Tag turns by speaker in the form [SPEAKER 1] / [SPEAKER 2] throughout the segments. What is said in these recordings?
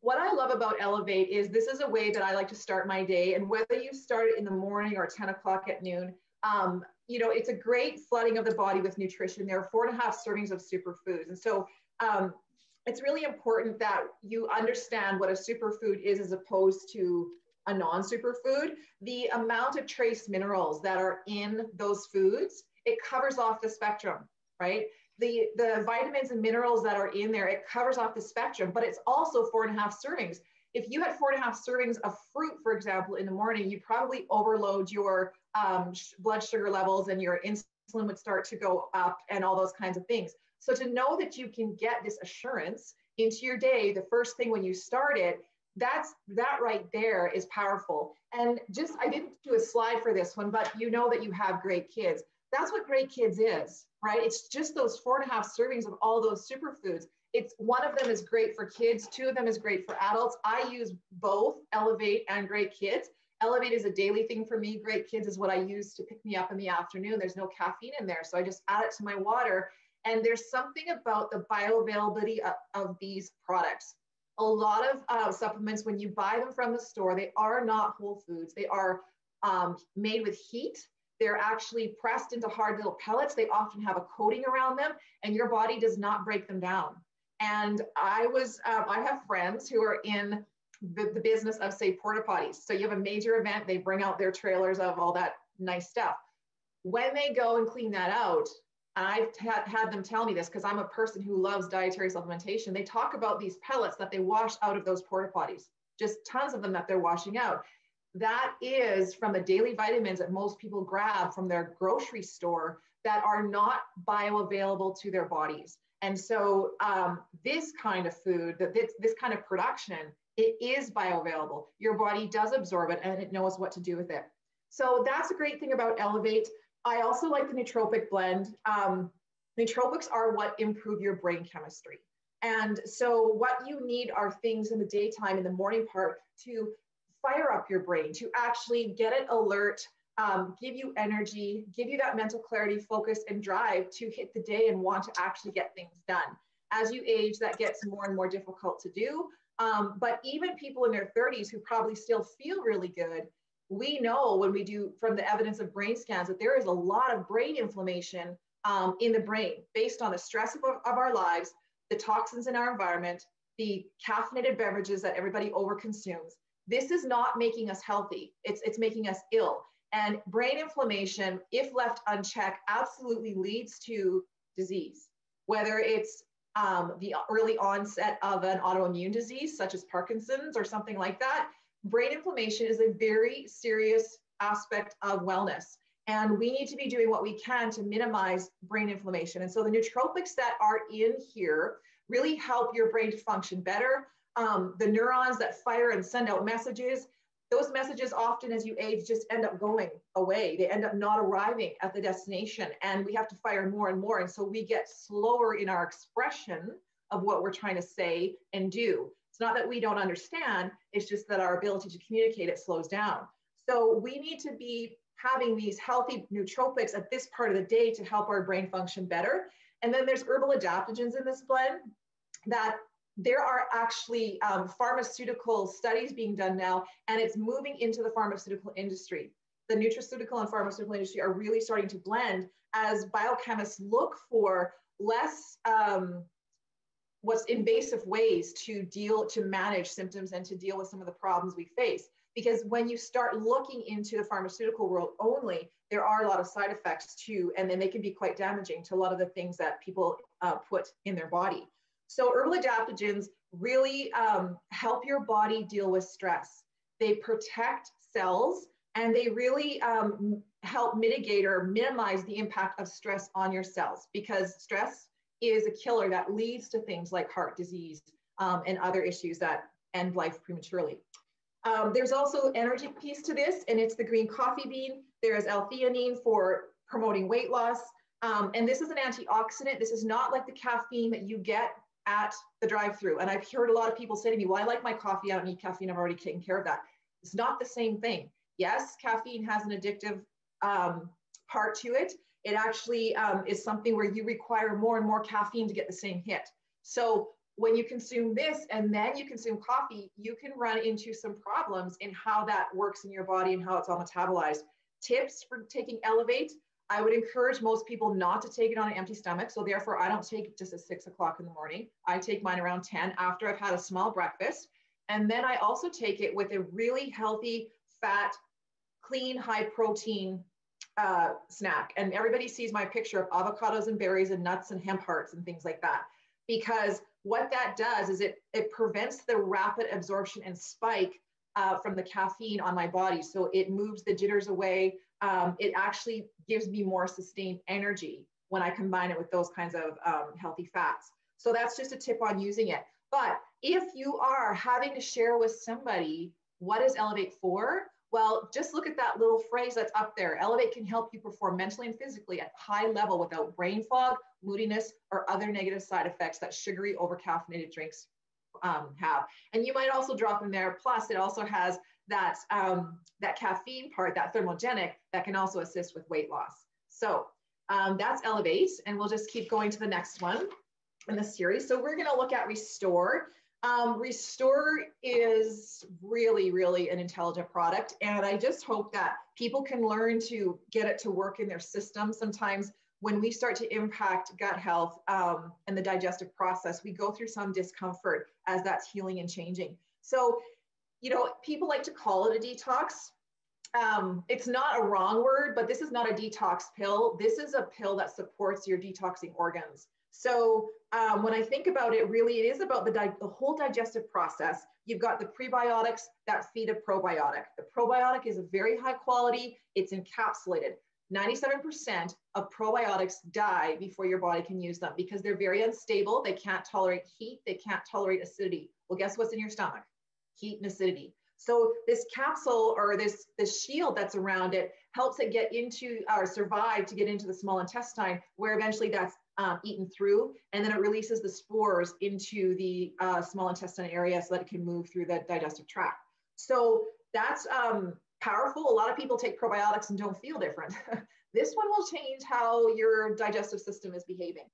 [SPEAKER 1] What I love about ELEV8 is this is a way that I like to start my day. And whether you start it in the morning or 10 o'clock at noon, it's a great flooding of the body with nutrition. There are 4.5 servings of superfoods. And so it's really important that you understand what a superfood is as opposed to a non-superfood. The amount of trace minerals that are in those foods, it covers off the spectrum, right? The vitamins and minerals that are in there, it covers off the spectrum, but it's also 4.5 servings. If you had 4.5 servings of fruit, for example, in the morning, you probably overload your blood sugar levels and your insulin would start to go up and all those kinds of things. So to know that you can get this assurance into your day, the first thing when you start it, that right there is powerful. And just, I didn't do a slide for this one, but you know that you have great kids. That's what great kids is, right? It's just those 4.5 servings of all those superfoods. It's one of them is great for kids, 2 of them is great for adults. I use both ELEV8 and Great Kids. ELEV8 is a daily thing for me. Great Kids is what I use to pick me up in the afternoon. There's no caffeine in there, so I just add it to my water. And there's something about the bioavailability of these products. A lot of supplements, when you buy them from the store, they are not whole foods. They are made with heat. They're actually pressed into hard little pellets. They often have a coating around them, and your body does not break them down. And I have friends who are in the business of, say, porta potties. So you have a major event, they bring out their trailers of all that nice stuff. When they go and clean that out, and I've had them tell me this because I'm a person who loves dietary supplementation, they talk about these pellets that they wash out of those porta potties, just tons of them that they're washing out. That is from the daily vitamins that most people grab from their grocery store that are not bioavailable to their bodies. And so this kind of food, this kind of production, it is bioavailable. Your body does absorb it and it knows what to do with it. So that's a great thing about ELEV8. I also like the nootropic blend. Nootropics are what improve your brain chemistry. And so what you need are things in the daytime, in the morning part, to fire up your brain, to actually get it alert, give you energy, give you that mental clarity, focus, and drive to hit the day and want to actually get things done. As you age, that gets more and more difficult to do. But even people in their 30s who probably still feel really good, we know when we do from the evidence of brain scans that there is a lot of brain inflammation in the brain based on the stress of our lives, the toxins in our environment, the caffeinated beverages that everybody overconsumes. This is not making us healthy. It's making us ill. And brain inflammation, if left unchecked, absolutely leads to disease, whether it's the early onset of an autoimmune disease, such as Parkinson's or something like that. Brain inflammation is a very serious aspect of wellness. And we need to be doing what we can to minimize brain inflammation. And so the nootropics that are in here really help your brain to function better. The neurons that fire and send out messages, those messages often as you age just end up going away. They end up not arriving at the destination, and we have to fire more and more. And so we get slower in our expression of what we're trying to say and do. It's not that we don't understand, it's just that our ability to communicate it slows down. So we need to be having these healthy nootropics at this part of the day to help our brain function better. And then there's herbal adaptogens in this blend that there are actually pharmaceutical studies being done now, and it's moving into the pharmaceutical industry. The nutraceutical and pharmaceutical industry are really starting to blend as biochemists look for less what's invasive ways to manage symptoms and to deal with some of the problems we face. Because when you start looking into the pharmaceutical world only, there are a lot of side effects too, and then they can be quite damaging to a lot of the things that people put in their body. So herbal adaptogens really help your body deal with stress. They protect cells, and they really help mitigate or minimize the impact of stress on your cells, because stress is a killer that leads to things like heart disease and other issues that end life prematurely. There's also energy piece to this, and it's the green coffee bean. There is L-theanine for promoting weight loss. And this is an antioxidant. This is not like the caffeine that you get at the drive-through. And I've heard a lot of people say to me, well, I like my coffee, I don't need caffeine, I've already taken care of that. It's not the same thing. Yes, caffeine has an addictive part to it. It actually is something where you require more and more caffeine to get the same hit. So when you consume this and then you consume coffee, you can run into some problems in how that works in your body and how it's all metabolized. Tips for taking ELEV8: I would encourage most people not to take it on an empty stomach. So therefore, I don't take it just at 6 o'clock in the morning. I take mine around 10 after I've had a small breakfast. And then I also take it with a really healthy, fat, clean, high protein snack. And everybody sees my picture of avocados and berries and nuts and hemp hearts and things like that. Because what that does is it prevents the rapid absorption and spike from the caffeine on my body. So it moves the jitters away. It actually gives me more sustained energy when I combine it with those kinds of healthy fats. So that's just a tip on using it. But if you are having to share with somebody, what is ELEV8 for? Well, just look at that little phrase that's up there. ELEV8 can help you perform mentally and physically at high level without brain fog, moodiness, or other negative side effects that sugary overcaffeinated drinks have. And you might also drop in there, plus it also has that, that caffeine part, that thermogenic, that can also assist with weight loss. So that's ELEV8, and we'll just keep going to the next one in the series. So we're gonna look at Restore. Restore is really, really an intelligent product. And I just hope that people can learn to get it to work in their system. Sometimes when we start to impact gut health and the digestive process, we go through some discomfort as that's healing and changing. So, you know, people like to call it a detox. It's not a wrong word, but this is not a detox pill. This is a pill that supports your detoxing organs. So when I think about it, really, it is about the whole digestive process. You've got the prebiotics that feed a probiotic. The probiotic is a very high quality. It's encapsulated. 97% of probiotics die before your body can use them because they're very unstable. They can't tolerate heat. They can't tolerate acidity. Well, guess what's in your stomach? Heat and acidity. So this capsule or this shield that's around it helps it get into or survive to get into the small intestine, where eventually that's eaten through, and then it releases the spores into the small intestine area so that it can move through the digestive tract. So that's powerful. A lot of people take probiotics and don't feel different. This one will change how your digestive system is behaving.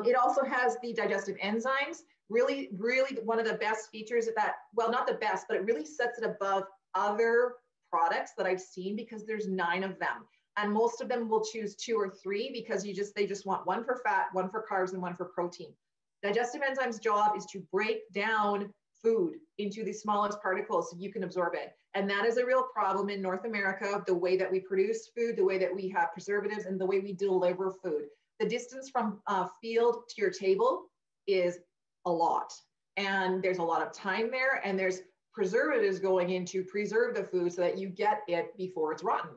[SPEAKER 1] It also has the digestive enzymes. Really, really one of the best features of that, well, not the best, but it really sets it above other products that I've seen because there's 9 of them. And most of them will choose 2 or 3 because they just want one for fat, one for carbs, and one for protein. Digestive enzymes' job is to break down food into the smallest particles so you can absorb it. And that is a real problem in North America, the way that we produce food, the way that we have preservatives, and the way we deliver food. The distance from field to your table is a lot. And there's a lot of time there, and there's preservatives going in to preserve the food so that you get it before it's rotten.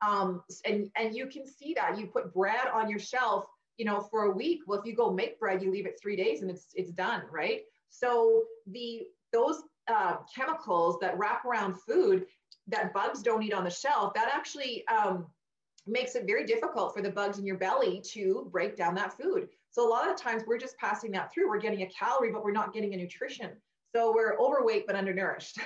[SPEAKER 1] And you can see that. You put bread on your shelf, you know, for a week. Well, if you go make bread, you leave it 3 days and it's done, right? So those chemicals that wrap around food that bugs don't eat on the shelf, that actually makes it very difficult for the bugs in your belly to break down that food. So a lot of times we're just passing that through. We're getting a calorie, but we're not getting a nutrition. So we're overweight but undernourished.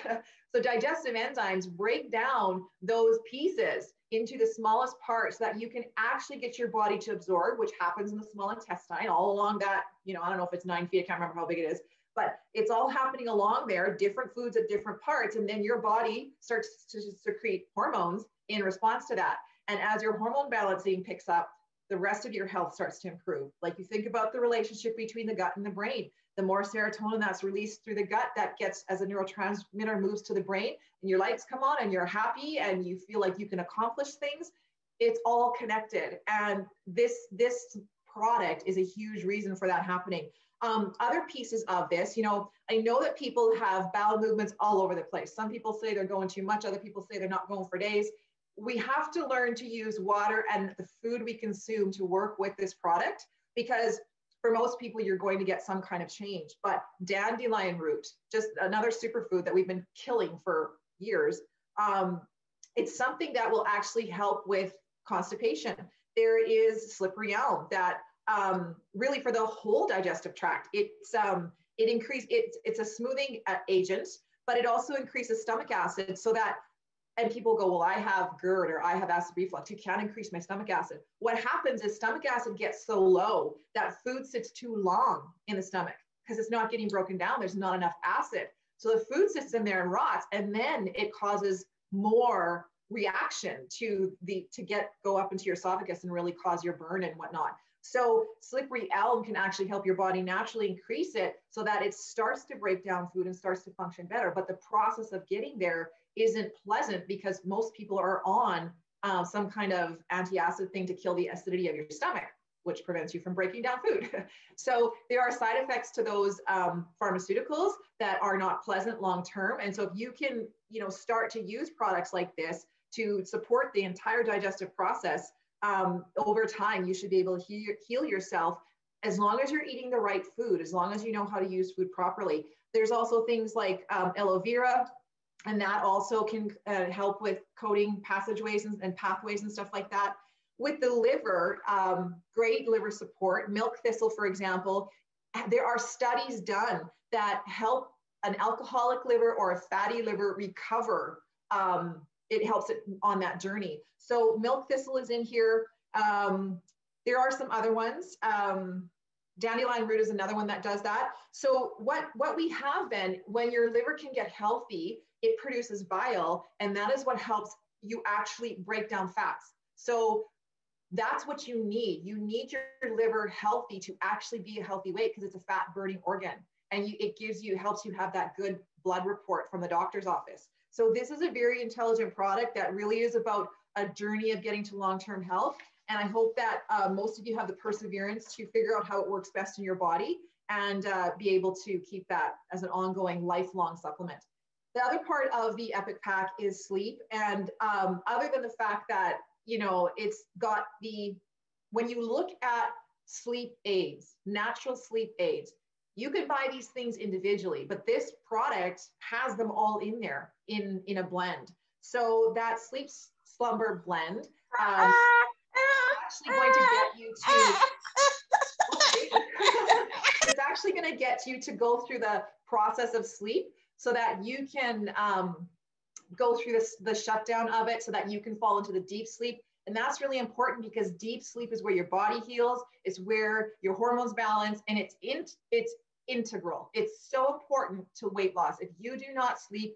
[SPEAKER 1] So digestive enzymes break down those pieces into the smallest parts that you can actually get your body to absorb, which happens in the small intestine all along that, you know, I don't know if it's 9 feet, I can't remember how big it is, but it's all happening along there, different foods at different parts. And then your body starts to secrete hormones in response to that. And as your hormone balancing picks up, the rest of your health starts to improve. Like you think about the relationship between the gut and the brain. The more serotonin that's released through the gut, that gets, as a neurotransmitter moves to the brain, and your lights come on and you're happy and you feel like you can accomplish things. It's all connected. And this product is a huge reason for that happening. Other pieces of this, you know, I know that people have bowel movements all over the place. Some people say they're going too much. Other people say they're not going for days. We have to learn to use water and the food we consume to work with this product, because for most people, you're going to get some kind of change. But dandelion root, just another superfood that we've been killing for years, it's something that will actually help with constipation. There is slippery elm that really for the whole digestive tract, it's a smoothing agent, but it also increases stomach acid so that, and people go, well, I have GERD or I have acid reflux. You can't increase my stomach acid. What happens is stomach acid gets so low that food sits too long in the stomach. because it's not getting broken down. There's not enough acid. So the food sits in there and rots, and then it causes more reaction to go up into your esophagus and really cause your burn and whatnot. So slippery elm can actually help your body naturally increase it so that it starts to break down food and starts to function better. But the process of getting there isn't pleasant because most people are on some kind of anti-acid thing to kill the acidity of your stomach, which prevents you from breaking down food. So there are side effects to those pharmaceuticals that are not pleasant long-term. And so if you can, start to use products like this to support the entire digestive process, over time, you should be able to heal yourself as long as you're eating the right food, as long as you know how to use food properly. There's also things like aloe vera, and that also can help with coating passageways and pathways and stuff like that. With the liver, great liver support. Milk thistle, for example, there are studies done that help an alcoholic liver or a fatty liver recover. It helps it on that journey. So milk thistle is in here. There are some other ones. Dandelion root is another one that does that. So what we have then, when your liver can get healthy, it produces bile, and that is what helps you actually break down fats. So that's what you need. You need your liver healthy to actually be a healthy weight because it's a fat burning organ, and it helps you have that good blood report from the doctor's office. So this is a very intelligent product that really is about a journey of getting to long-term health. And I hope that most of you have the perseverance to figure out how it works best in your body and be able to keep that as an ongoing lifelong supplement. The other part of the Epic Pack is sleep. And other than the fact that, it's got when you look at sleep aids, natural sleep aids, you could buy these things individually, but this product has them all in there in a blend. So that sleep slumber blend is actually going to get you to, it's actually going to get you to go through the process of sleep so that you can go through the shutdown of it so that you can fall into the deep sleep. And that's really important because deep sleep is where your body heals. It's where your hormones balance, and it's integral. It's so important to weight loss. If you do not sleep,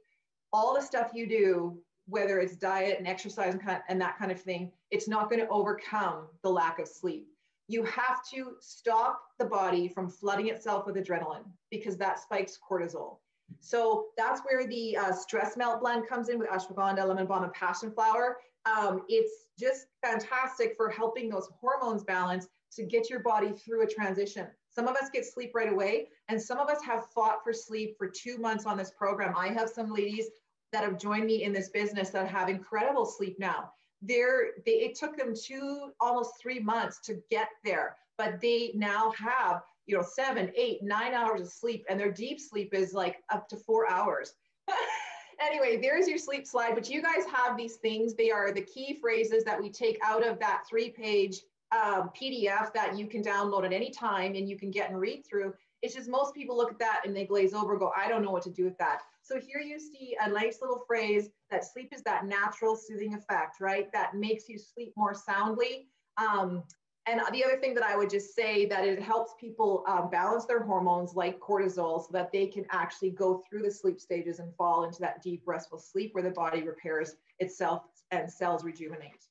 [SPEAKER 1] all the stuff you do, whether it's diet and exercise and that kind of thing, it's not going to overcome the lack of sleep. You have to stop the body from flooding itself with adrenaline because that spikes cortisol. So that's where the stress melt blend comes in with ashwagandha, lemon balm, and passion flower. It's just fantastic for helping those hormones balance to get your body through a transition. Some of us get sleep right away, and some of us have fought for sleep for 2 months on this program. I have some ladies that have joined me in this business that have incredible sleep now. It took them almost 3 months to get there, but they now have 7, 8, 9 hours of sleep, and their deep sleep is like up to 4 hours. Anyway, there's your sleep slide, but you guys have these things. They are the key phrases that we take out of that 3-page PDF that you can download at any time and you can get and read through. It's just most people look at that and they glaze over and go, I don't know what to do with that. So here you see a nice little phrase that sleep is that natural soothing effect, right? That makes you sleep more soundly. And the other thing that I would just say that it helps people balance their hormones like cortisol so that they can actually go through the sleep stages and fall into that deep restful sleep where the body repairs itself and cells rejuvenate.